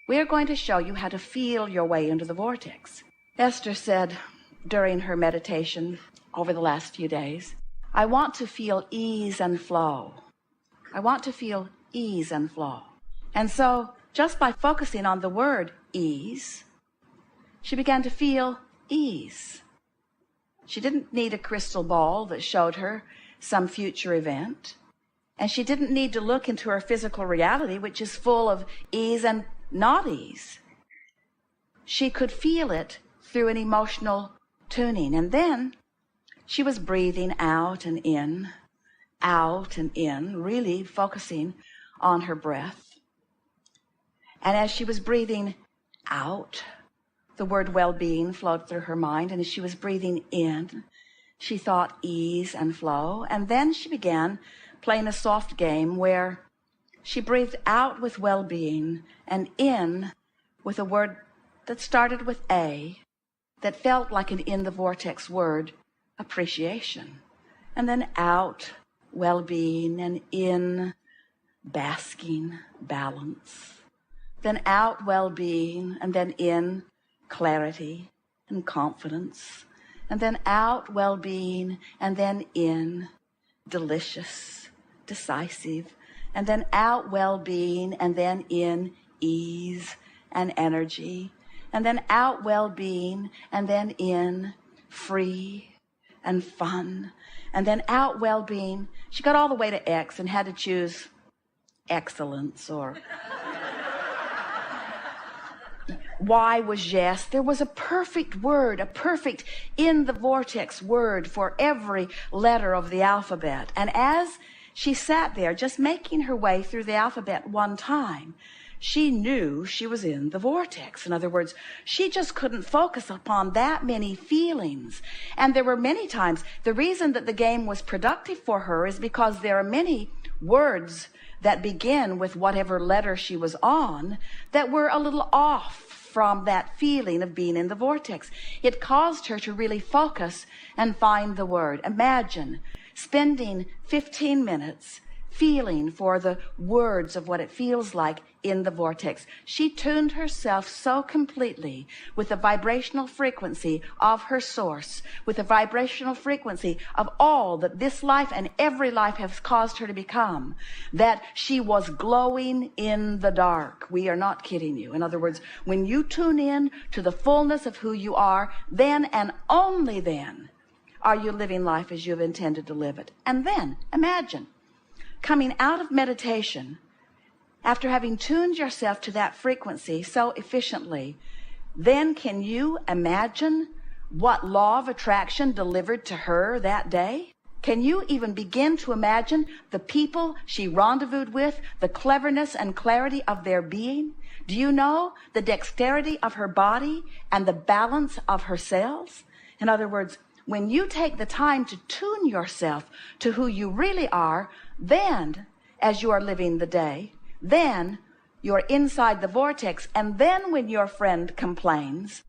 We are going to show you how to feel your way into the vortex. Esther said during her meditation over the last few days, I want to feel ease and flow. I want to feel ease and flow. And so just by focusing on the word ease, she began to feel ease. She didn't need a crystal ball that showed her some future event. And she didn't need to look into her physical reality, which is full of ease and not ease. She could feel it through an emotional tuning. And then she was breathing out and in, really focusing on her breath. And as she was breathing out, the word well-being flowed through her mind. And as she was breathing in, she thought ease and flow. And then she began playing a soft game where she breathed out with well-being and in with a word that started with A, that felt like an in the vortex word, appreciation. And then out, well-being, and in, basking, balance. Then out, well-being, and then in, clarity and confidence. And then out, well-being, and then in, delicious, decisive. And then out, well-being, and then in, ease and energy. And then out, well-being, and then in, free and fun. And then out, well-being. She got all the way to X and had to choose excellence, or Y was yes. There was a perfect word, a perfect in the vortex word for every letter of the alphabet. And as she sat there just making her way through the alphabet one time, she knew she was in the vortex. In other words, she just couldn't focus upon that many feelings. And there were many times, the reason that the game was productive for her is because there are many words that begin with whatever letter she was on that were a little off from that feeling of being in the vortex. It caused her to really focus and find the word. Imagine spending 15 minutes feeling for the words of what it feels like in the vortex. She tuned herself so completely with the vibrational frequency of her source, with the vibrational frequency of all that this life and every life has caused her to become, that she was glowing in the dark. We are not kidding you. In other words, when you tune in to the fullness of who you are, then and only then are you living life as you have intended to live it. And then imagine coming out of meditation, after having tuned yourself to that frequency so efficiently, then can you imagine what law of attraction delivered to her that day? Can you even begin to imagine the people she rendezvoused with, the cleverness and clarity of their being? Do you know the dexterity of her body and the balance of her cells? In other words, when you take the time to tune yourself to who you really are, then as you are living the day, then you're inside the vortex. And then when your friend complains,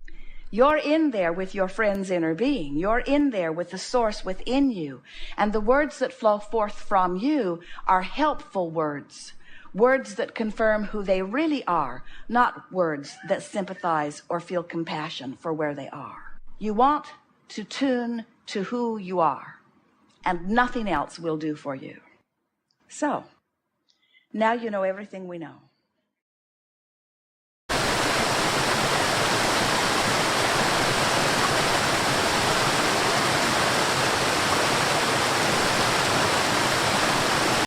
you're in there with your friend's inner being. You're in there with the source within you. And the words that flow forth from you are helpful words, words that confirm who they really are, not words that sympathize or feel compassion for where they are. You want to tune to who you are, and nothing else will do for you. So, now you know everything we know.